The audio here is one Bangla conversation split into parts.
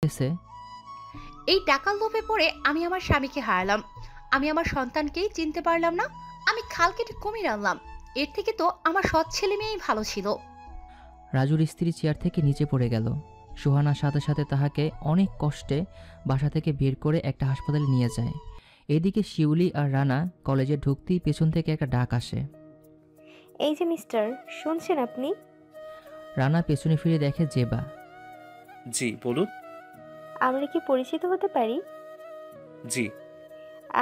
বলতেছে, এই টাকার লোভে পড়ে আমি আমার স্বামীকে হারালাম, আমি আমার সন্তানকেই চিনতে পারলাম না, আমি খাল কেটে কুমির আনলাম। এর থেকে তো আমার সৎ ছেলে মেয়েই ভালো ছিল। রাজুর স্ত্রী চেয়ার থেকে নিচে পড়ে গেল। সুহানার সাথে সাথে তাহাকে অনেক কষ্টে বাসা থেকে বের করে একটা হাসপাতালে নিয়ে যায়। এদিকে শিউলি আর রানা কলেজে ঢুকতেই পেছন থেকে একটা ডাক আসে। এই যে মিস্টার, শুনছেন আপনি? রানা পেছনে ফিরে দেখে জেবা। জি বলুন। আমরা কি পরিচিত হতে পারি? জি।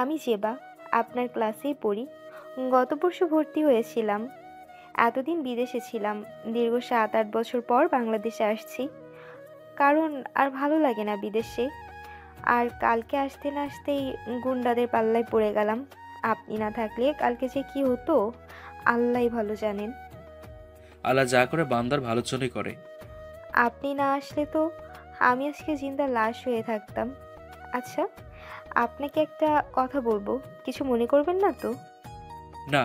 আমি জেবা, আপনার ক্লাসেই পড়ি। গত পরশু ভর্তি হয়েছিলাম। এতদিন বিদেশে ছিলাম, দীর্ঘ 7-8 বছর পর বাংলাদেশে আসছি, কারণ আর ভালো লাগে না বিদেশে। আর কালকে আসতে না আসতেই গুন্ডাদের পাল্লায় পড়ে গেলাম। আপনি না থাকলে কালকে যে কি হতো আল্লাহই ভালো জানেন। আল্লাহ যা করে বান্দার ভালোর জন্যই করে। আপনি না আসলে তো আমি আজকে জিন্দা লাশ হয়ে থাকতাম। আচ্ছা, আপনাকে একটা কথা বলবো, কিছু মনে করবেন না তো? না,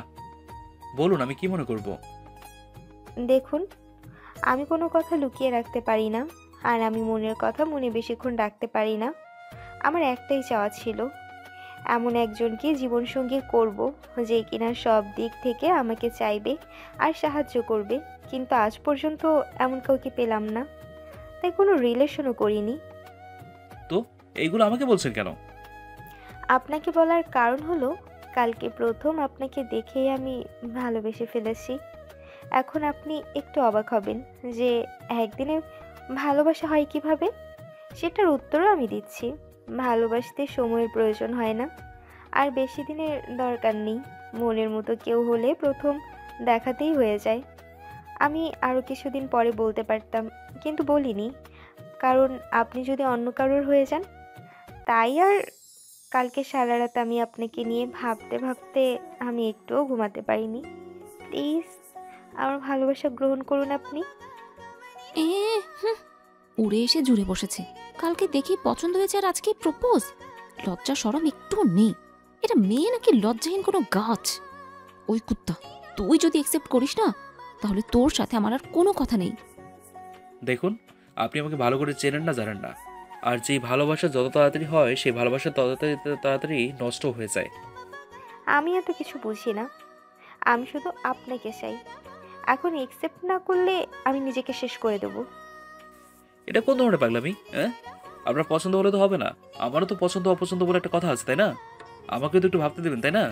বলুন, আমি কি মনে করব? দেখুন, আমি কোনো কথা লুকিয়ে রাখতে পারি না, আর আমি মনের কথা মনে বেশিক্ষণ রাখতে পারি না। আমার একটাই চাওয়া ছিল, এমন একজনকে জীবনসঙ্গী করব যে কিনা সব দিক থেকে আমাকে চাইবে আর সাহায্য করবে। কিন্তু আজ পর্যন্ত এমন কাউকে পেলাম না, তাই কোনো রিলেশনও করিনি। তো এইগুলো আমাকে বলছেন কেন? আপনাকে বলার কারণ হলো, কালকে প্রথম আপনাকে দেখেই আমি ভালোবেসে ফেলেছি। এখন আপনি একটু অবাক হবেন যে একদিনে ভালোবাসা হয় কিভাবে। সেটার উত্তরও আমি দিচ্ছি। ভালোবাসতে সময়ের প্রয়োজন হয় না, আর বেশি দিনের দরকার নেই। মনের মতো কেউ হলে প্রথম দেখাতেই হয়ে যায়। আমি আরও কিছুদিন পরে বলতে পারতাম, কিন্তু বলিনি, কারণ আপনি যদি অন্য কারোর হয়ে যান। তাই আর কালকে সারা রাত আমি আপনাকে নিয়ে ভাবতে ভাবতে আমি একটুও ঘুমাতে পারিনি। প্লিজ আমার ভালোবাসা গ্রহণ করুন আপনি। এ হুঁ, উড়ে এসে জুড়ে বসেছে। কালকে দেখি পছন্দ হয়েছে আর আজকে প্রপোজ। লজ্জা শরম একটু নেই। এটা মেয়ে নাকি লজ্জাহীন কোনো গাছ? ওই কুত্তা, তুই যদি অ্যাকসেপ্ট করিস না, তাহলে তোর সাথে আমার আর কোনো কথা নেই। দেখুন, আপনি আমাকে ভালো করে চেনেন না, জানেন না। আর যেই ভালোবাসা যত তাড়াতাড়ি হয় সেই ভালোবাসা তত তাড়াতাড়ি নষ্ট হয়ে যায়। আমি এত কিছু বুঝি না, আমি শুধু আপনাকে চাই। এখন অ্যাকসেপ্ট না করলে আমি নিজেকে শেষ করে দেবো। এটা কোন ধরনের পাগলামি? হ্যাঁ, আপনার পছন্দ হলে তো হবে না। আমারও তো পছন্দ অপছন্দ বলে একটা কথা আছে, তাই না? আমাকে তো একটু ভাবতে দেবেন, তাই না?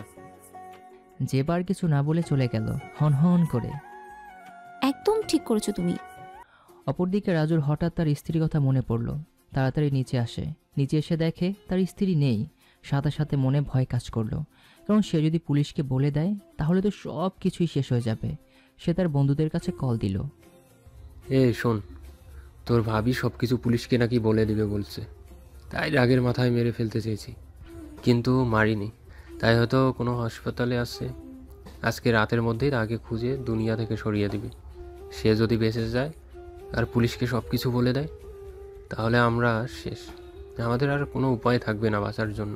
জেবার কিছু না বলে চলে গেল হন হন করে। একদম ঠিক করেছো তুমি। অপরদিকে রাজুর হঠাৎ তার স্ত্রীর কথা মনে পড়ল। তাড়াতাড়ি নিচে আসে। নিচে এসে দেখে তার স্ত্রী নেই। সাথে সাথে মনে ভয় কাজ করলো, কারণ সে যদি পুলিশকে বলে দেয় তাহলে তো সব কিছুই শেষ হয়ে যাবে। সে তার বন্ধুদের কাছে কল দিল। শোন, তোর ভাবি সব কিছু পুলিশকে নাকি বলে দিবে বলছে, তাই রাগের মাথায় মেরে ফেলতে চেয়েছি, কিন্তু মারিনি। তাই হয়তো কোনো হাসপাতালে আছে। আজকে রাতের মধ্যেই তাকে খুঁজে দুনিয়া থেকে সরিয়ে দিবি। সে যদি বেঁচে যায় আর পুলিশকে সব কিছু বলে দেয়, তাহলে আমরা শেষ। আমাদের আর কোনো উপায় থাকবে না বাঁচার জন্য।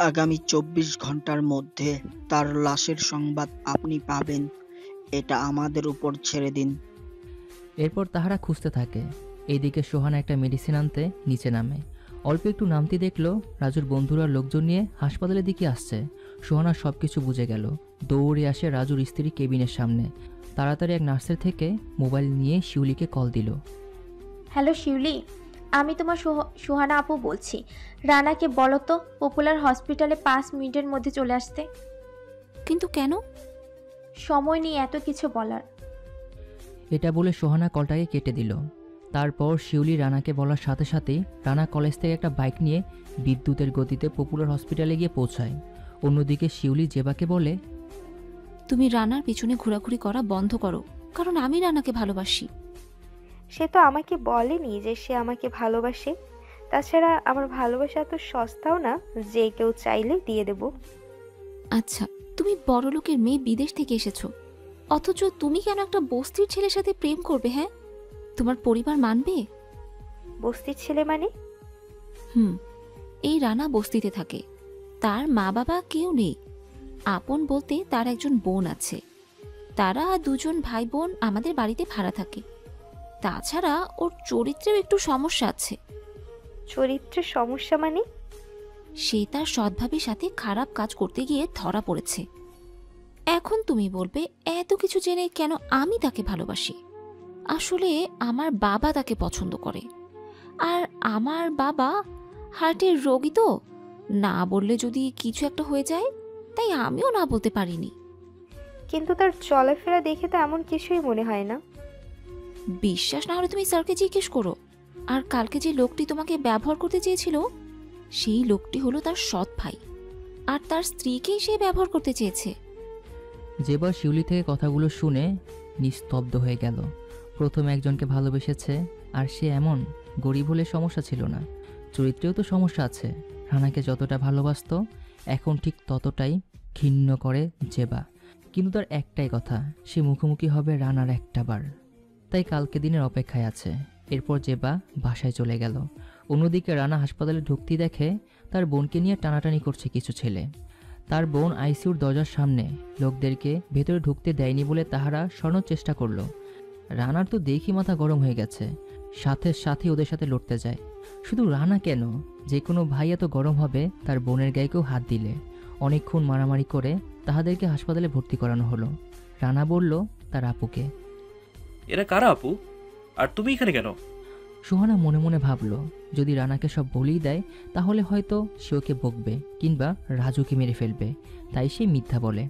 আগামী 24 ঘন্টার মধ্যে তার লাশের সংবাদ আপনি পাবেন। এটা আমাদের উপর ছেড়ে দিন। এরপর তাহারা খুঁজতে থাকে। এইদিকে সোহানা একটা মেডিসিন আনতে নিচে নামে। অল্প একটু নামতে দেখলো রাজুর বন্ধুরা লোকজন নিয়ে হাসপাতালের দিকে আসছে। সোহানা সব কিছু বুঝে গেল। দৌড়ে আসে রাজুর স্ত্রী কেবিনের সামনে। তাড়াতাড়ি এক নার্সের থেকে মোবাইল নিয়ে শিউলিকে কল দিল। হ্যালো শিউলি, আমি তোমার সুহানা আপু বলছি। রানাকে বলো তো পপুলার হসপিটালে 5 মিনিটের মধ্যে চলে আসতে। কিন্তু কেন? সময় নেই এত কিছু বলার। এটা বলে সোহানা কলটাকে কেটে দিল। তারপর শিউলি রানাকে বলার সাথে সাথেই রানা কলেজ থেকে একটা বাইক নিয়ে বিদ্যুতের গতিতে পপুলার হসপিটালে গিয়ে পৌঁছায়। অন্যদিকে শিউলি জেবাকে বলে, তুমি রানার পিছনে ঘোরাঘুরি করা বন্ধ করো, কারণ আমি রানাকে ভালোবাসি। সে তো আমাকে বলেনি যে সে আমাকে ভালোবাসে। তাছাড়া আমার ভালোবাসা এত সস্তাও না যে কেউ চাইলে দিয়ে দেব। আচ্ছা, তুমি বড়লোকের মেয়ে, বিদেশ থেকে এসেছো, অথচ তুমি কেন একটা বস্তির ছেলের সাথে প্রেম করবে? হ্যাঁ, তোমার পরিবার মানবে? বস্তির ছেলে মানে? এই রানা বস্তিতে থাকে। তার মা বাবা কেউ নেই। আপন বলতে তার একজন বোন আছে। তারা 2 ভাই বোন আমাদের বাড়িতে ভাড়া থাকে। তাছাড়া ওর চরিত্রেও একটু সমস্যা আছে। চরিত্রের সমস্যা মানে? সে তার সৎভাবের সাথে খারাপ কাজ করতে গিয়ে ধরা পড়েছে। এখন তুমি বলবে এত কিছু জেনে কেন আমি তাকে ভালোবাসি? আসলে আমার বাবা তাকে পছন্দ করে, আর আমার বাবা হার্টের রোগী, তো না বললে যদি কিছু একটা হয়ে যায়, তাই আমিও না বলতে পারিনি। কিন্তু তার চলাফেরা দেখে তো এমন কিছুই মনে হয় না। বিশ্বাস না হলে তুমি স্যারকে জিজ্ঞেস করো। আর কালকে যে লোকটি তোমাকে ব্যবহার করতে চেয়েছিল, সেই লোকটি হলো তার সৎ ভাই, আর তার স্ত্রীকেই সে ব্যবহার করতে চেয়েছে। জেবা শিউলি থেকে কথাগুলো শুনে নিস্তব্ধ হয়ে গেল। প্রথম একজনকে ভালোবেসেছে, আর সে এমন গরিব হলে সমস্যা ছিল না, চরিত্রেও তো সমস্যা আছে। রানাকে যতটা ভালোবাসতো, এখন ঠিক ততটাই ঘৃণ্য করে জেবা। কিন্তু তার একটাই কথা, সে মুখোমুখি হবে রানার একটা বার। তাই কালকে দিনের অপেক্ষায় আছে। এরপর জেবা বাসায় চলে গেল। অন্যদিকে রানা হাসপাতালে ঢুকতেই দেখে তার বোনকে নিয়ে টানাটানি করছে কিছু ছেলে। তার বোন আইসিইউর দরজার সামনে লোকদেরকে ভেতরে ঢুকতে দেয়নি বলে তাহারা সরানোর চেষ্টা করলো। রানার তো দেখি মাথা গরম হয়ে গেছে, সাথে সাথে ওদের সাথে লড়তে যায়। শুধু রানা কেন, যে কোনো ভাই এত গরম হবে তার বোনের গায়েকেও হাত দিলে। অনেকক্ষণ মারামারি করে তাহাদেরকে হাসপাতালে ভর্তি করানো হলো। রানা বলল তার আপুকে। এরা কারা আপু? আর তুমি এখানে কেন? সুহানা মনে মনে ভাবল, যদি রানাকে সব বলেই দেয় তাহলে হয়তো সে ওকে বকবে কিংবা রাজুকে মেরে ফেলবে, তাই সে মিথ্যা বলে।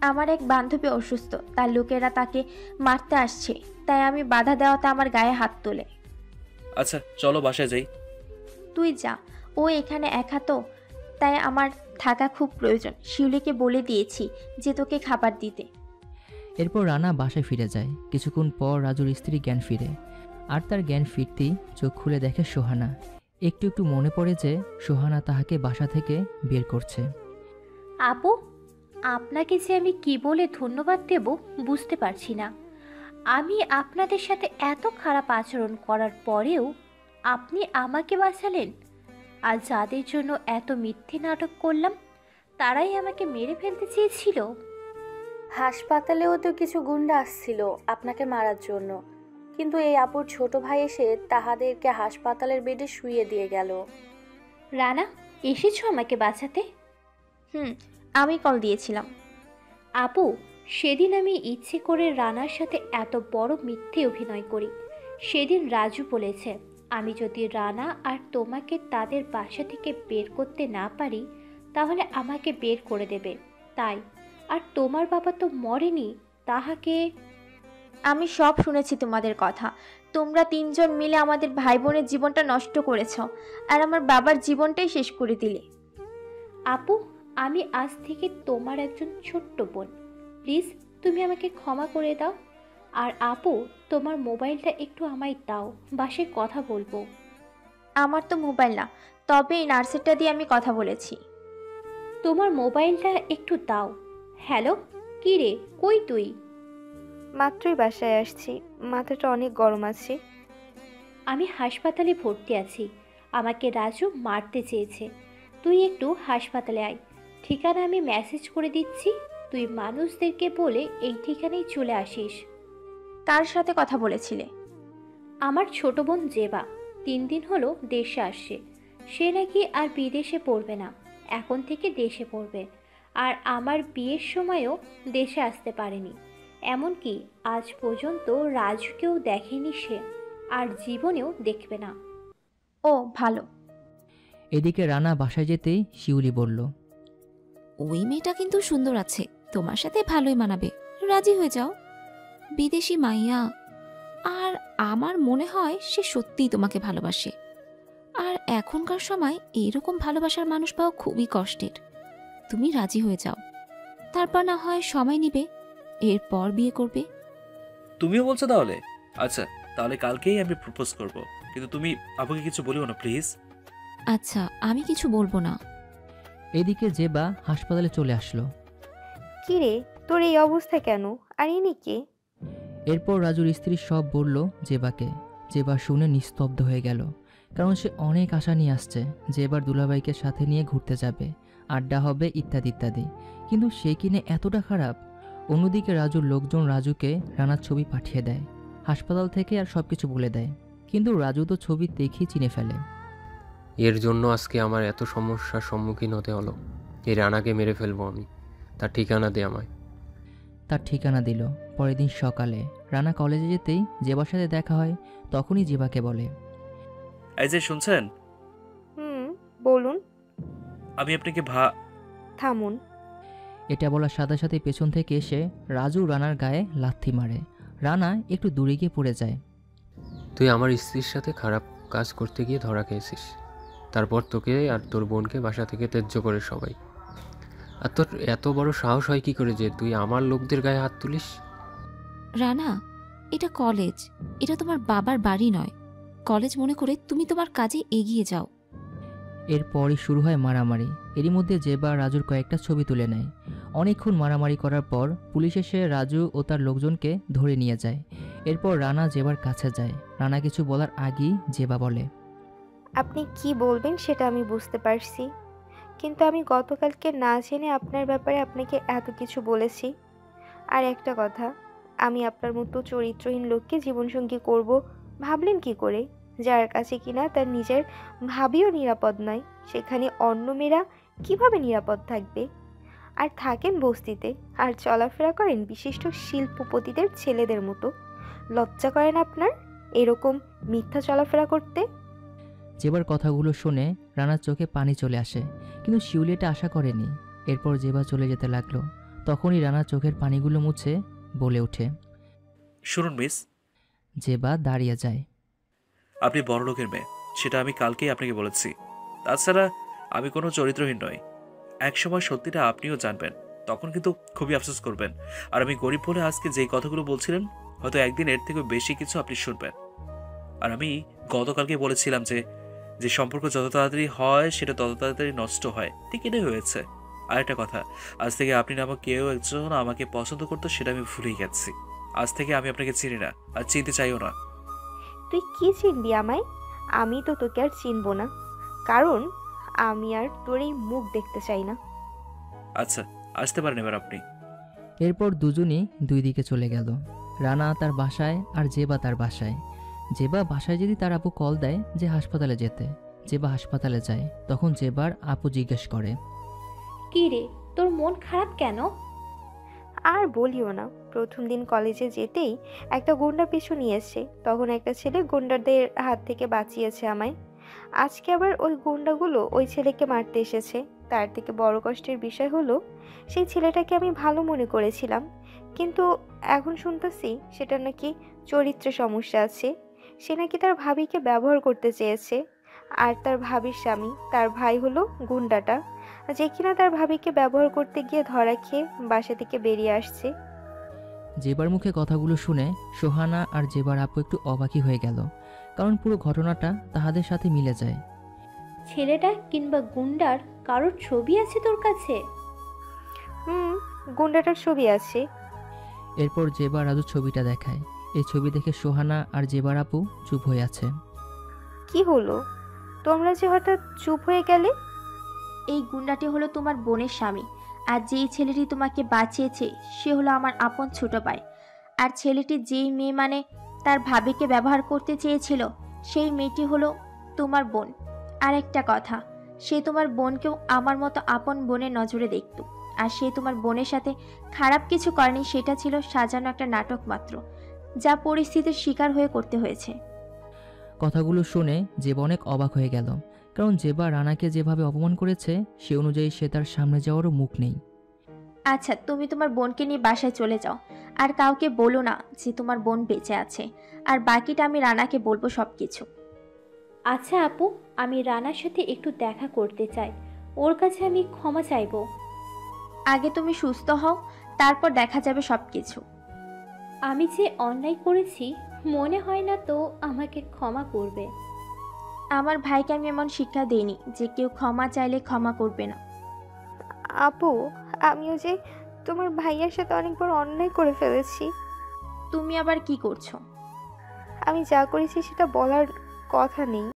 আমার এক বান্ধবী অসুস্থ, তার লোকেরা তাকে মারতে আসছে, তাই আমি বাধা দেওয়াতে আমার গায়ে হাত তোলে। আচ্ছা চলো বাসায় যাই। তুই যা, ও এখানে একা তো, তাই আমার থাকা খুব প্রয়োজন। শিউলিকে বলে দিয়েছি যে তোকে খাবার দিতে। এরপর রানা বাসায় ফিরে যায়। কিছুক্ষণ পর রাজুর স্ত্রী জ্ঞান ফিরে, আর তার জ্ঞান ফিরতেই চোখ খুলে দেখে সোহানা। একটু একটু মনে পড়ে যে সোহানা তাহাকে বাসা থেকে বের করছে। আপু, আপনাকে যে আমি কি বলে ধন্যবাদ দেব বুঝতে পারছি না। আমি আপনাদের সাথে এত খারাপ আচরণ করার পরেও আপনি আমাকে বাঁচালেন, আর যাদের জন্য এত মিথ্যে নাটক করলাম তারাই আমাকে মেরে ফেলতে চেয়েছিল। হাসপাতালেও তো কিছু গুন্ডা আসছিল আপনাকে মারার জন্য, কিন্তু এই আপুর ছোট ভাই এসে তাহাদেরকে হাসপাতালের বেডে শুইয়ে দিয়ে গেল। রানা, এসেছো আমাকে বাঁচাতে? আমি কল দিয়েছিলাম। আপু, সেদিন আমি ইচ্ছে করে রানার সাথে এত বড় মিথ্যে অভিনয় করি। সেদিন রাজু বলেছে আমি যদি রানা আর তোমাকে তাদের বাসা থেকে বের করতে না পারি তাহলে আমাকে বের করে দেবে, তাই। আর তোমার বাবা তো মরেনি, তাহাকে। আমি সব শুনেছি তোমাদের কথা। তোমরা তিনজন মিলে আমাদের ভাই বোনের জীবনটা নষ্ট করেছ, আর আমার বাবার জীবনটাই শেষ করে দিলে। আপু, আমি আজ থেকে তোমার একজন ছোট্ট বোন, প্লিজ তুমি আমাকে ক্ষমা করে দাও। আর আপু, তোমার মোবাইলটা একটু আমায় দাও, বাসায় কথা বলবো। আমার তো মোবাইল না, তবে এই নার্সেরটা দিয়ে আমি কথা বলেছি। তোমার মোবাইলটা একটু দাও। হ্যালো, কী রে, কই তুই? মাত্রই বাসায় আসছি, মাথাটা অনেক গরম আছে। আমি হাসপাতালে ভর্তি আছি, আমাকে রাজু মারতে চেয়েছে। তুই একটু হাসপাতালে আয়, ঠিকানা আমি মেসেজ করে দিচ্ছি, তুই মানুষদেরকে বলে এই ঠিকানায় চলে আসিস। কার সাথে কথা বলেছিলে? আমার ছোট বোন জেবা 3 দিন হলো দেশে আসছে। সে নাকি আর বিদেশে পড়বে না, এখন থেকে দেশে পড়বে। আর আমার বিয়ের সময়ও দেশে আসতে পারেনি, এমনকি আজ পর্যন্ত রাজুকেও দেখেনি সে, আর জীবনেও দেখবে না। ও ভালো। এদিকে রানা বাসায় যেতেই শিউলি বলল, ওই মেয়েটা কিন্তু সুন্দর আছে, তোমার সাথে ভালোই মানাবে, রাজি হয়ে যাও। বিদেশি মাইয়া, আর আমার মনে হয় সে সত্যিই তোমাকে ভালোবাসে। আর এখনকার সময় এরকম ভালোবাসার মানুষ পাওয়া খুবই কষ্টের। তুমি রাজি হয়ে যাও, তারপর না হয় সময় নিবে, এরপর বিয়ে করবে। তুমিও বলছো তাহলে? আচ্ছা তাহলে কালকেই আমি প্রপোজ করব, কিন্তু তুমি আপুকে কিছু বলিও না প্লিজ। আচ্ছা, আমি কিছু বলবো না। এদিকে জেবা হাসপাতালে চলে আসলো। কি রে, তোর এই অবস্থা কেন? আর ইনি কে? এরপর রাজুর স্ত্রী সব বলল জেবাকে। জেবা শুনে নিস্তব্ধ হয়ে গেল, কারণ সে অনেক আশা নিয়ে আসছে যে এবার দুলাভাইকে সাথে নিয়ে ঘুরতে যাবে, আড্ডা হবে ইত্যাদি ইত্যাদি। কিন্তু সে কিনে এতটা খারাপ। অন্যদিকে রাজুর লোকজন রাজুকে রানার ছবি পাঠিয়ে দেয় হাসপাতাল থেকে, আর সব কিছু বলে দেয়। কিন্তু রাজু তো ছবি দেখেই চিনে ফেলে। এর জন্য আজকে আমার এত সমস্যার সম্মুখীন হতে হলো। এই রানাকে মেরে ফেলবো আমি। তার ঠিকানা দে আমায়। তার ঠিকানা দিল। পরের দিন সকালে রানা কলেজে যেতেই জেবার সাথে দেখা হয়। তখনই জেবাকে বলে, এই যে শুনছেন, বলুন। আমি আপনাকে থামুন। এটা বলার সাথে সাথে পেছন থেকে এসে রাজু রানার গায়ে লাথি মারে। রানা একটু দূরে গিয়ে পড়ে যায়। তুই আমার স্ত্রীর সাথে খারাপ কাজ করতে গিয়ে ধরা খেয়েছিস। তারপর তোকে আর তোর বোনকে বাসা থেকে ত্যায্য করে সবাই। আর তোর এত বড় সাহস হয় কি করে যে তুই আমার লোকদের গায়ে হাত তুলিস? রানা, এটা কলেজ, এটা তোমার বাবার বাড়ি নয়। কলেজ মনে করে তুমি তোমার কাজে এগিয়ে যাও। এরপরই শুরু হয় মারামারি। এরই মধ্যে জেবা রাজুর কয়েকটা ছবি তুলে নেয়। অনেকক্ষণ মারামারি করার পর পুলিশ এসে রাজু ও তার লোকজনকে ধরে নিয়ে যায়। এরপর রানা জেবার কাছে যায়। রানা কিছু বলার আগেই জেবা বলে, আপনি কি বলবেন সেটা আমি বুঝতে পারছি, কিন্তু আমি গতকালকে না জেনে আপনার ব্যাপারে আপনাকে এত কিছু বলেছি। আর একটা কথা, আমি আপনার মতো চরিত্রহীন লোককে জীবনসঙ্গী করব ভাবলেন কি করে? যার কাছে কিনা তার নিজের ভাবিও নিরাপদ নয়, সেখানে অন্য মেয়েরা কিভাবে নিরাপদ থাকবে? আর থাকেন বস্তিতে, আর চলাফেরা করেন বিশিষ্ট শিল্পপতিদের ছেলেদের মতো। লজ্জা করেন আপনার এরকম মিথ্যা চলাফেরা করতে? জেবার কথাগুলো শুনে রানার চোখে পানি চলে আসে, কিন্তু শিউলি এটা আশা করেনি। এরপর জেবা চলে যেতে লাগলো। তখনই রানার চোখের পানিগুলো মুছে বলে ওঠে, শুনুন মিস, জেবা দাঁড়িয়ে যায়। আপনি বড় লোকের মেয়ে, সেটা আমি কালকেই আপনাকে বলেছি। তাছাড়া আমি কোনো চরিত্রহীন নই। একসময় সত্যিটা আপনিও জানবেন, তখন কিন্তু খুবই আফসোস করবেন। আর আমি গরিব বলে আজকে যেই কথাগুলো বলছিলেন, হয়তো একদিন এর থেকে বেশি কিছু আপনি শুনবেন। আর আমি গতকালকে বলেছিলাম যে যে সম্পর্ক যত তাড়াতাড়ি হয় সেটা তত তাড়াতাড়ি নষ্ট হয়, ঠিক এটাই হয়েছে। আর একটা কথা, আজ থেকে আপনি নামক কেউ একজন আমাকে পছন্দ করতো সেটা আমি ভুলেই গেছি। আজ থেকে আমি আপনাকে চিনি না, আর চিনতে চাইও না। তুই কি চিনবি আমায়? আমি তো তোকে আর চিনব না, কারণ আমি আর তোর এই মুখ দেখতে চাই না। আচ্ছা, আসতে পারেন এবার আপনি। এরপর দুজনই দুই দিকে চলে গেল। রানা তার বাসায় আর জেবা তার বাসায়। জেবা বাসায় যদি তার আপু কল দেয় যে হাসপাতালে যেতে, জেবা হাসপাতালে যায়। তখন জেবার আপু জিজ্ঞেস করে, কি রে, তোর মন খারাপ কেন? আর বলিও না, প্রথম দিন কলেজে যেতেই একটা গুন্ডা পিছু নিয়েছে, তখন একটা ছেলে গুন্ডাদের হাত থেকে বাঁচিয়েছে আমায়। আজকে আবার ওই গুন্ডাগুলো ওই ছেলেকে মারতে এসেছে। তার থেকে বড় কষ্টের বিষয় হলো, সেই ছেলেটাকে আমি ভালো মনে করেছিলাম, কিন্তু এখন শুনতেছি সেটা নাকি চরিত্রে সমস্যা আছে। সে নাকি তার ভাবিকে ব্যবহার করতে চেয়েছে। আর তার ভাবির স্বামী, তার ভাই হলো গুন্ডাটা, যে কিনা তার ভাবিকে ব্যবহার করতে গিয়ে ধরা খেয়ে বাসা থেকে বেরিয়ে আসছে। জেবার মুখে কথাগুলো শুনে সোহানা আর জেবার আপু একটু অবাকই হয়ে গেল, কারণ পুরো ঘটনাটা তাহাদের সাথে মিলে যায়। ছেলেটা কিংবা গুন্ডার কারোর ছবি আছে তোর কাছে? গুন্ডাটার ছবি আছে। এরপর জেবা রাজু ছবিটা দেখায়। এই ছবি দেখে সোহানা আর জেবার আপু চুপ হয়ে আছে। কি হলো, তোমরা যে হঠাৎ চুপ হয়ে গেলে? এই গুন্ডাটি হলো তোমার বোনের স্বামী, আর যেই ছেলেটি তোমাকে বাঁচিয়েছে সে হলো আমার আপন ছোট ভাই। আর ছেলেটি যেই মেয়ে মানে তার ভাবিকে ব্যবহার করতে চেয়েছিল, সেই মেয়েটি হলো তোমার বোন। আর একটা কথা, সে তোমার বোনকেও আমার মতো আপন বোনের নজরে দেখত। আর সে তোমার বোনের সাথে খারাপ কিছু করেনি, সেটা ছিল সাজানো একটা নাটক মাত্র, যা পরিস্থিতির শিকার হয়ে করতে হয়েছে। কথাগুলো শুনে জেবা অনেক অবাক হয়ে গেল, কারণ জেবা রানাকে যেভাবে অপমান করেছে সে অনুযায়ী সে তার সামনে যাওয়ারও মুখ নেই। আচ্ছা, তুমি তোমার বোনকে নিয়ে বাসায় চলে যাও, আর কাউকে বলো না যে তোমার বোন বেঁচে আছে। আর বাকিটা আমি রানাকে বলবো সব কিছু। আচ্ছা আপু, আমি রানার সাথে একটু দেখা করতে চাই, ওর কাছে আমি ক্ষমা চাইবো। আগে তুমি সুস্থ হও, তারপর দেখা যাবে সব কিছু। আমি যে অন্যায় করেছি মনে হয় না তো আমাকে ক্ষমা করবে। আমার ভাইকে আমি এমন শিক্ষা দিইনি যে কেউ ক্ষমা চাইলে ক্ষমা করবে না। আপু, আমিও যে তোমার ভাইয়ার সাথে অনেক বড় অন্যায় করে ফেলেছি। তুমি আবার কি করছো? আমি যা করেছি সেটা বলার কথা নেই।